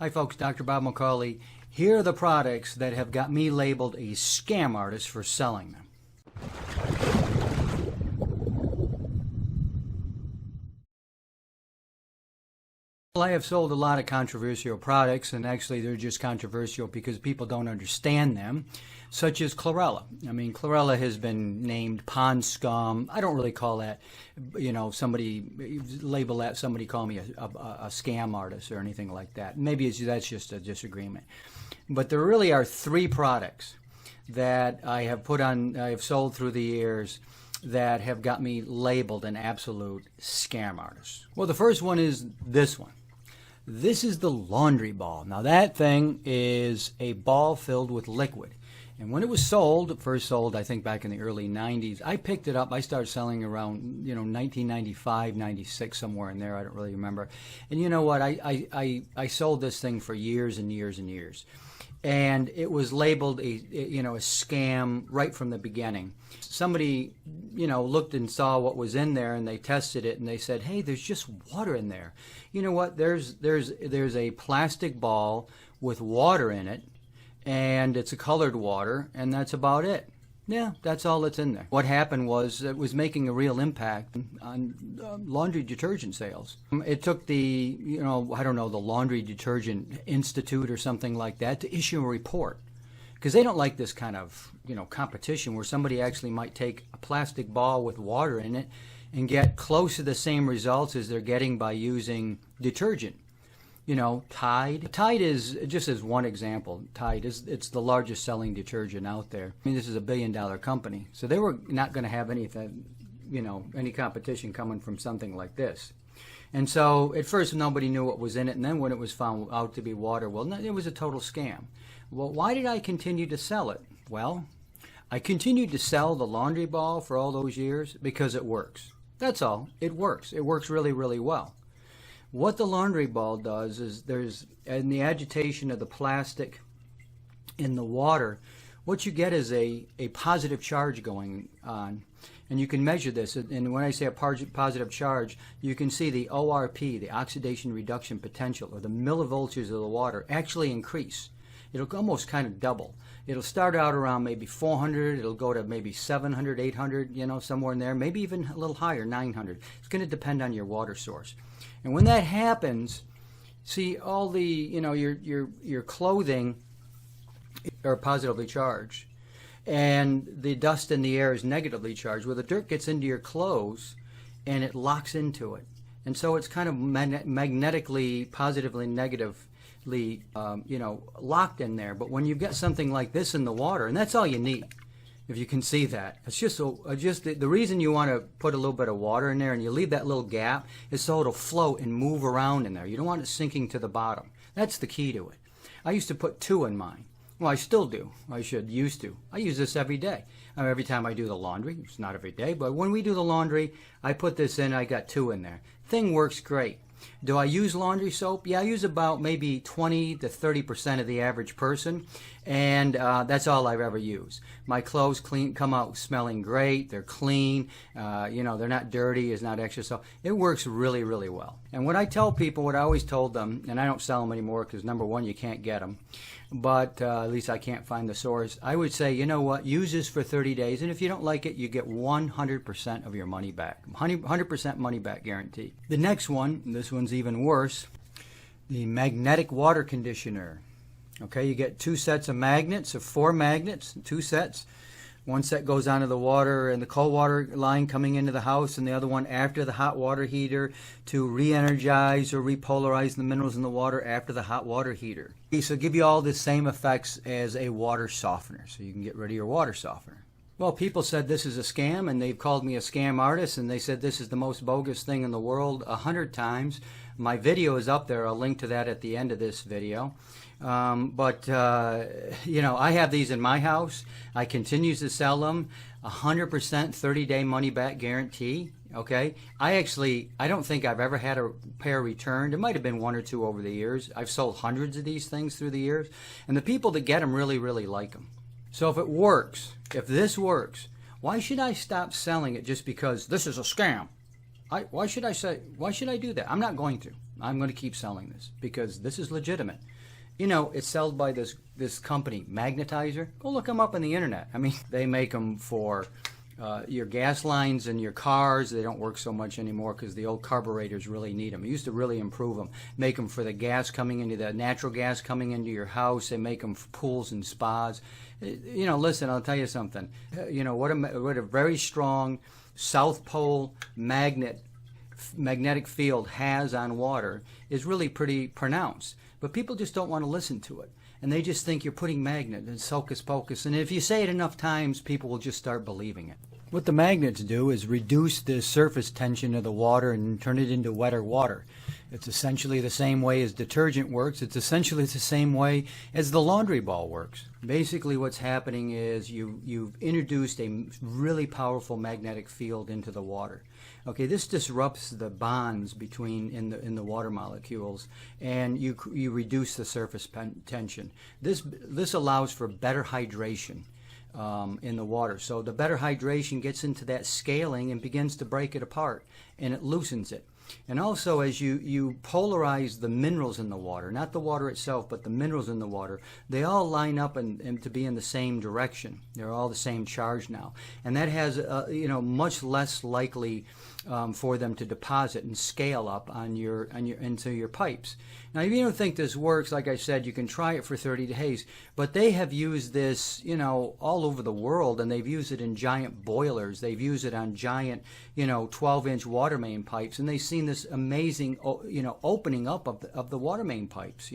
Hi folks, Dr. Bob McCauley. Here are the products that have got me labeled a scam artist for selling them. Well, I have sold a lot of controversial products, and actually they're just controversial because people don't understand them, such as chlorella. I mean, chlorella has been named pond scum. I don't really call that, somebody label that, somebody call me a scam artist or anything like that. Maybe that's just a disagreement. But there really are three products that I have sold through the years that have got me labeled an absolute scam artist. Well, the first one is this one. This is the laundry ball. Now that thing is a ball filled with liquid. And when it was first sold, I think back in the early 90s, I picked it up. I started selling around, 1995, 96, somewhere in there. I don't really remember. And you know what? I sold this thing for years and years and years. And it was labeled a scam right from the beginning. Somebody, looked and saw what was in there, and they tested it, and they said, "Hey, there's just water in there." You know what? There's a plastic ball with water in it, and it's a colored water, and that's about it. Yeah, that's all that's in there. What happened was it was making a real impact on laundry detergent sales. It took the, the Laundry Detergent Institute or something like that to issue a report, because they don't like this kind of, competition where somebody actually might take a plastic ball with water in it and get close to the same results as they're getting by using detergent. Tide. Tide is, just as one example, it's the largest selling detergent out there. I mean, this is a $1 billion company, so they were not going to have anything, any competition coming from something like this. And so at first nobody knew what was in it, and then when it was found out to be water, well, it was a total scam. Well, why did I continue to sell it? Well, I continued to sell the laundry ball for all those years because it works. That's all. It works. It works really, really well. What the laundry ball does is in the agitation of the plastic in the water, what you get is a positive charge going on. And you can measure this. And when I say a positive charge, you can see the ORP, the oxidation reduction potential, or the millivoltages of the water, actually increase. It'll almost kind of double. It'll start out around maybe 400. It'll go to maybe 700, 800, somewhere in there, maybe even a little higher, 900. It's going to depend on your water source. And when that happens, see, all the, your clothing are positively charged, and the dust in the air is negatively charged. Well, the dirt gets into your clothes, and it locks into it. And so it's kind of magnetically, positively, negatively, locked in there. But when you've got something like this in the water, and that's all you need, if you can see that. It's just the reason you want to put a little bit of water in there and you leave that little gap is so it'll float and move around in there. You don't want it sinking to the bottom. That's the key to it. I used to put 2 in mine. Well, I still do. I used to. I use this every day. Every time I do the laundry. It's not every day, but when we do the laundry, I put this in. I got 2 in there. Thing works great. Do I use laundry soap? Yeah, I use about maybe 20 to 30% of the average person, and that's all I've ever used. My clothes come out smelling great. They're clean. They're not dirty. It's not extra soap. It works really, really well. And what I tell people, what I always told them, and I don't sell them anymore because number one, you can't get them, but at least I can't find the source. I would say, you know what, use this for 30 days, and if you don't like it, you get 100% of your money back. 100% money back guarantee. The next one, this one's even worse, the magnetic water conditioner. Okay, you get 2 sets of magnets, or 4 magnets, 2 sets. One set goes onto the water and the cold water line coming into the house, and the other one after the hot water heater to re-energize or repolarize the minerals in the water after the hot water heater. So give you all the same effects as a water softener, so you can get rid of your water softener. Well, people said this is a scam, and they've called me a scam artist, and they said this is the most bogus thing in the world 100 times. My video is up there. I'll link to that at the end of this video. I have these in my house. I continue to sell them. 100% 30-day money-back guarantee. Okay, I don't think I've ever had a pair returned. It might have been 1 or 2 over the years. I've sold hundreds of these things through the years, and the people that get them really, really like them. So if it works, if this works, why should I stop selling it just because this is a scam? Why should I do that? I'm not going to. I'm going to keep selling this because this is legitimate. You know, it's sold by this company, Magnetizer. Go look them up on the internet. I mean, they make them for your gas lines and your cars. They don't work so much anymore because the old carburetors really need them. It used to really improve them. Make them for the gas coming into the natural gas coming into your house. They make them for pools and spas. You know, listen, I'll tell you something. You know, what a very strong South Pole magnetic field has on water is really pretty pronounced. But people just don't want to listen to it. And they just think you're putting magnet and hocus pocus. And if you say it enough times, people will just start believing it. What the magnets do is reduce the surface tension of the water and turn it into wetter water. It's essentially the same way as detergent works. It's essentially the same way as the laundry ball works. Basically what's happening is you've introduced a really powerful magnetic field into the water. Okay, this disrupts the bonds between in the water molecules, and you reduce the surface tension. This allows for better hydration in the water. So the better hydration gets into that scaling and begins to break it apart, and it loosens it. And also, as you polarize the minerals in the water, not the water itself, but the minerals in the water, they all line up and to be in the same direction. They're all the same charge now. And that has, much less likely for them to deposit and scale up into your pipes. Now, if you don't think this works, like I said, you can try it for 30 days. But they have used this, all over the world, and they've used it in giant boilers. They've used it on giant, 12-inch water main pipes, and they've seen this amazing, opening up of the water main pipes.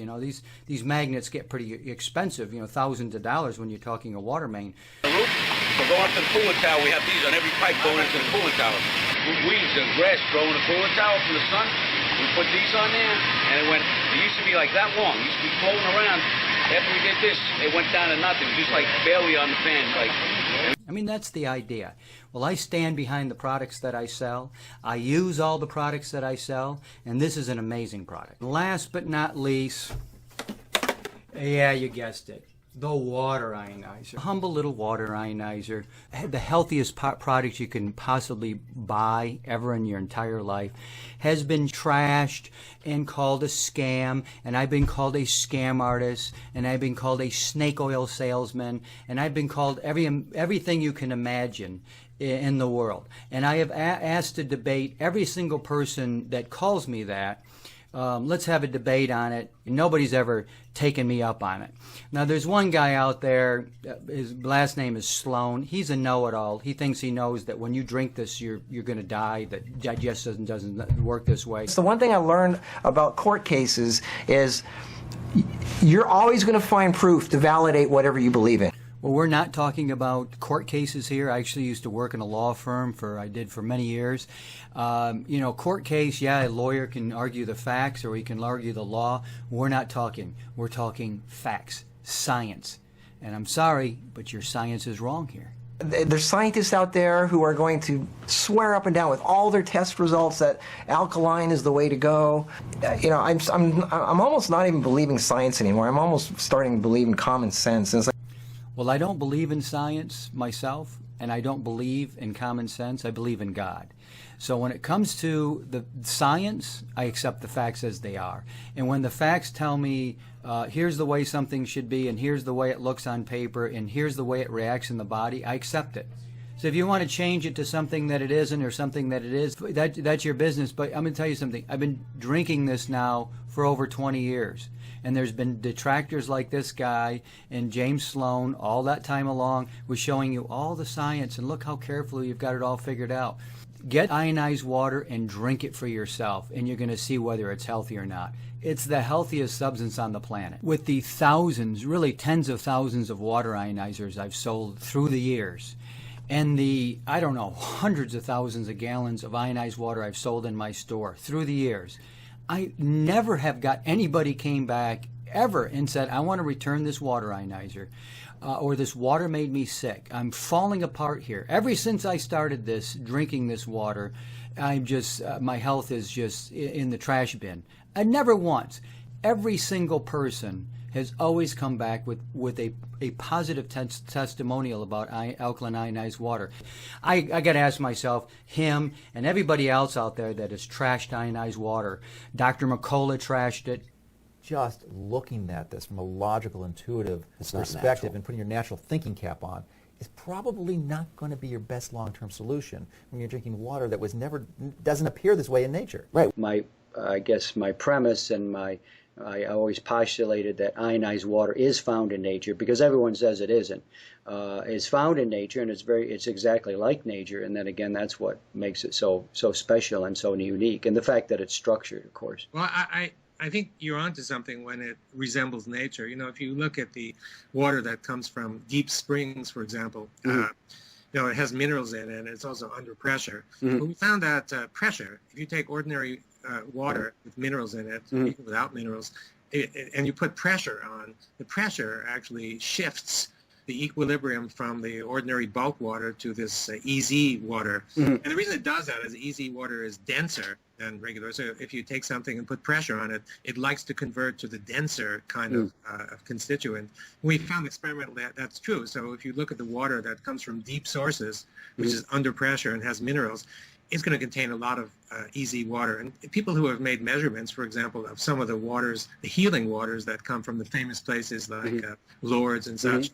These magnets get pretty expensive, thousands of dollars when you're talking a water main. The roof, so go up to the cooling tower. We have these on every pipe going into the cooling tower. Weeds and grass grow in the cooling tower from the sun. We put these on there, and it used to be like that long. It used to be floating around. After we did this, it went down to nothing, just like barely on the fan. I mean, that's the idea. Well, I stand behind the products that I sell. I use all the products that I sell, and this is an amazing product. Last but not least, yeah, you guessed it. The water ionizer. Humble little water ionizer. The healthiest product you can possibly buy ever in your entire life. Has been trashed and called a scam. And I've been called a scam artist. And I've been called a snake oil salesman. And I've been called everything you can imagine in the world. And I have asked to debate every single person that calls me that. Let's have a debate on it. Nobody's ever taken me up on it. Now, there's one guy out there, his last name is Sloan. He's a know-it-all. He thinks he knows that when you drink this, you're going to die, that digestion doesn't work this way. So one thing I learned about court cases is you're always going to find proof to validate whatever you believe in. Well, we're not talking about court cases here. I actually used to work in a law firm I did for many years. Court case, yeah, a lawyer can argue the facts or he can argue the law. We're not talking. We're talking facts, science. And I'm sorry, but your science is wrong here. There's scientists out there who are going to swear up and down with all their test results that alkaline is the way to go. I'm almost not even believing science anymore. I'm almost starting to believe in common sense. And it's like, well, I don't believe in science myself, and I don't believe in common sense. I believe in God. So when it comes to the science, I accept the facts as they are. And when the facts tell me, here's the way something should be, and here's the way it looks on paper, and here's the way it reacts in the body, I accept it. So if you want to change it to something that it isn't or something that it is, that's your business. But I'm going to tell you something. I've been drinking this now for over 20 years. And there's been detractors like this guy and James Sloan all that time along was showing you all the science. And look how carefully you've got it all figured out. Get ionized water and drink it for yourself. And you're going to see whether it's healthy or not. It's the healthiest substance on the planet. With the thousands, really tens of thousands of water ionizers I've sold through the years, and the, hundreds of thousands of gallons of ionized water I've sold in my store through the years, I never have got anybody came back ever and said, I want to return this water ionizer or this water made me sick. I'm falling apart here. Ever since I started drinking this water, my health is just in the trash bin. Never once. Every single person has always come back with a positive testimonial about alkaline ionized water. I got to ask myself, him and everybody else out there that has trashed ionized water. Dr. McCauley trashed it. Just looking at this from a logical, intuitive It's not perspective natural. and putting your natural thinking cap on is probably not going to be your best long-term solution when you're drinking water that doesn't appear this way in nature. Right. I guess my premise and I always postulated that ionized water is found in nature, because everyone says it isn't. It's found in nature, and it's exactly like nature, and then again, that's what makes it so special and so unique, and the fact that it's structured, of course. Well, I think you're onto something when it resembles nature. You know, if you look at the water that comes from deep springs, for example, it has minerals in it, and it's also under pressure. But we found that pressure, if you take ordinary water with minerals in it, even without minerals, and you put pressure on, the pressure actually shifts the equilibrium from the ordinary bulk water to this EZ water. And the reason it does that is EZ water is denser than regular. So if you take something and put pressure on it, it likes to convert to the denser kind of constituent. We found experimentally that's true. So if you look at the water that comes from deep sources, which is under pressure and has minerals, it's going to contain a lot of EZ water. And people who have made measurements, for example, of some of the waters, the healing waters that come from the famous places like Lourdes and such,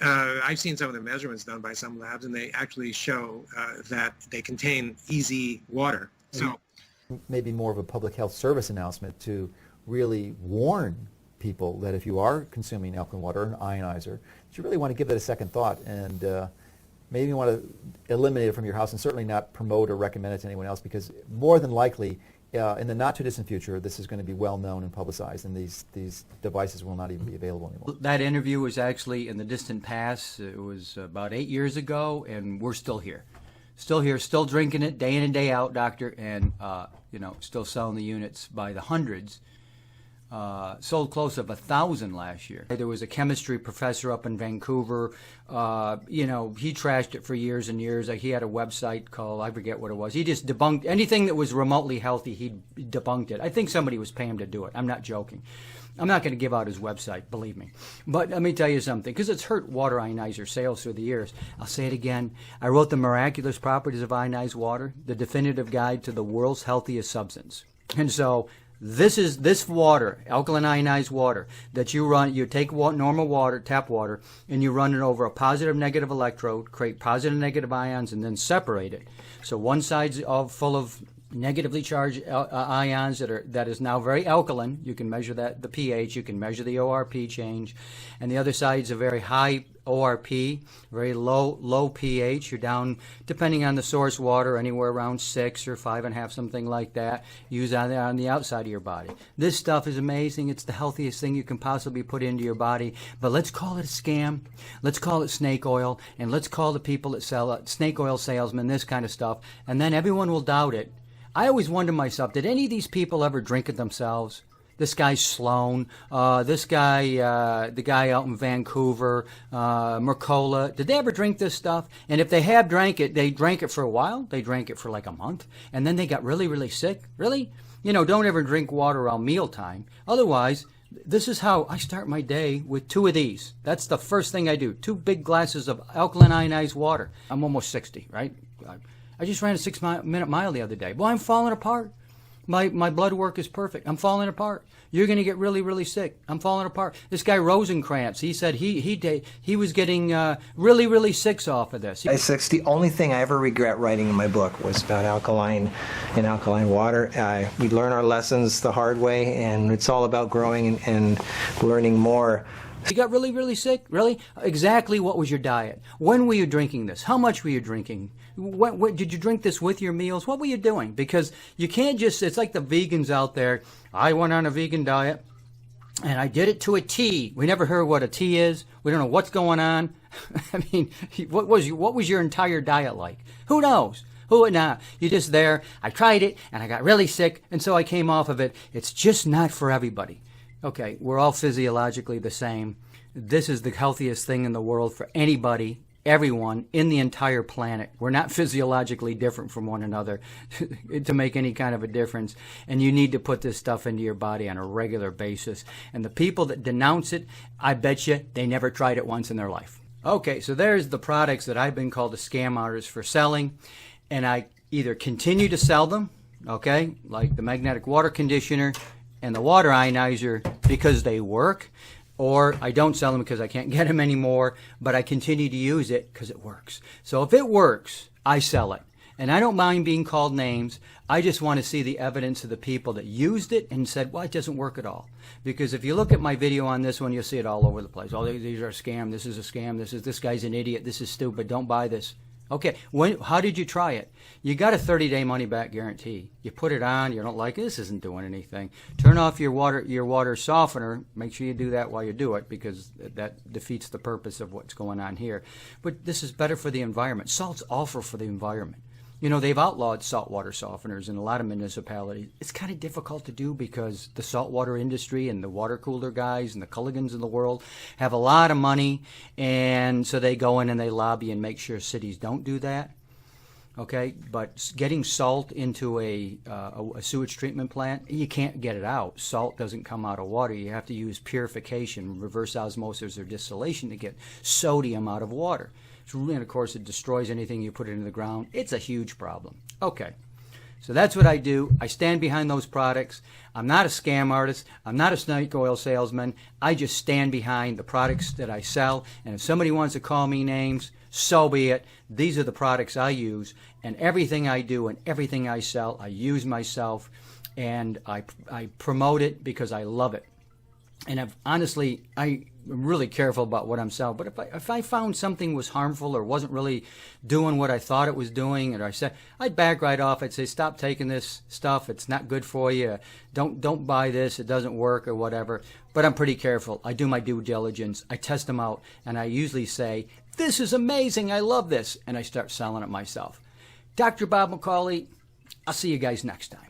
I've seen some of the measurements done by some labs, and they actually show that they contain EZ water. So Maybe more of a public health service announcement to really warn people that if you are consuming alkaline water, an ionizer, that you really want to give it a second thought and maybe you want to eliminate it from your house and certainly not promote or recommend it to anyone else, because more than likely in the not-too-distant future, this is going to be well-known and publicized, and these devices will not even be available anymore. That interview was actually in the distant past. It was about 8 years ago, and we're still here. Still here, still drinking it day in and day out, doctor, and still selling the units by the hundreds. Sold close to 1,000 last year. There was a chemistry professor up in Vancouver. He trashed it for years and years. He had a website called, I forget what it was. He just debunked anything that was remotely healthy. He debunked it. I think somebody was paying him to do it. I'm not joking. I'm not going to give out his website, believe me. But let me tell you something, because it's hurt water ionizer sales through the years. I'll say it again. I wrote The Miraculous Properties of Ionized Water, the definitive guide to the world's healthiest substance. And so this water, alkaline ionized water, that you take normal water, tap water, and you run it over a positive negative electrode, create positive negative ions, and then separate it. So one side's all full of negatively charged ions that is now very alkaline. You can measure the pH, you can measure the ORP change, and the other side's a very high ORP, very low pH. You're down, depending on the source water, anywhere around 6 or 5.5, something like that. Use on the outside of your body. This stuff is amazing. It's the healthiest thing you can possibly put into your body. But let's call it a scam. Let's call it snake oil, and let's call the people that sell it snake oil salesmen, this kind of stuff, and then everyone will doubt it. I always wonder myself, did any of these people ever drink it themselves? This guy Sloan, this guy, the guy out in Vancouver, McCauley, did they ever drink this stuff? And if they have drank it, they drank it for a while. They drank it for like a month, and then they got really, really sick. Really? Don't ever drink water around mealtime. Otherwise, this is how I start my day, with 2 of these. That's the first thing I do. 2 big glasses of alkaline ionized water. I'm almost 60, right? I just ran a 6-minute mile the other day. Well, I'm falling apart. My blood work is perfect. I'm falling apart. You're going to get really, really sick. I'm falling apart. This guy Rosencrantz, he said he was getting really, really sick off of this. It's the only thing I ever regret writing in my book was about alkaline water. We learn our lessons the hard way, and it's all about growing and learning more. You got really, really sick? Really? Exactly what was your diet? When were you drinking this? How much were you drinking? What did you drink this with your meals? What were you doing? Because you can't it's like the vegans out there. I went on a vegan diet, and I did it to a T. We never heard what a T is. We don't know what's going on. I mean, what was your entire diet like? Who knows? You're just there. I tried it, and I got really sick, and so I came off of it. It's just not for everybody. Okay, we're all physiologically the same. This is the healthiest thing in the world for anybody everyone in the entire planet. We're not physiologically different from one another to make any kind of a difference. And you need to put this stuff into your body on a regular basis. And the people that denounce it, I bet you they never tried it once in their life. Okay, so there's the products that I've been called a scam artist for selling. And I either continue to sell them, okay, like the magnetic water conditioner and the water ionizer because they work, or I don't sell them because I can't get them anymore, but I continue to use it because it works. So if it works, I sell it. And I don't mind being called names. I just want to see the evidence of the people that used it and said, well, it doesn't work at all. Because if you look at my video on this one, you'll see it all over the place. Oh, these are a scam. This is a scam. This guy's an idiot. This is stupid. Don't buy this. Okay, how did you try it? You got a 30-day money-back guarantee. You put it on, you don't like it, this isn't doing anything. Turn off your water softener. Make sure you do that while you do it, because that defeats the purpose of what's going on here. But this is better for the environment. Salt's awful for the environment. You know, they've outlawed saltwater softeners in a lot of municipalities. It's kind of difficult to do because the saltwater industry and the water cooler guys and the Culligans of the world have a lot of money, and so they go in and they lobby and make sure cities don't do that. Okay, but getting salt into a sewage treatment plant, you can't get it out. Salt doesn't come out of water. You have to use purification, reverse osmosis, or distillation to get sodium out of water. And of course, it destroys anything you put into the ground. It's a huge problem. Okay, so that's what I do. I stand behind those products. I'm not a scam artist. I'm not a snake oil salesman. I just stand behind the products that I sell. And if somebody wants to call me names, so be it. These are the products I use. And everything I do and everything I sell, I use myself. And I promote it because I love it. And I'm really careful about what I'm selling. But if I found something was harmful or wasn't really doing what I thought it was doing, and I'd back right off. I'd say, stop taking this stuff. It's not good for you. Don't buy this. It doesn't work or whatever. But I'm pretty careful. I do my due diligence. I test them out, and I usually say, this is amazing. I love this. And I start selling it myself. Dr. Bob McCauley, I'll see you guys next time.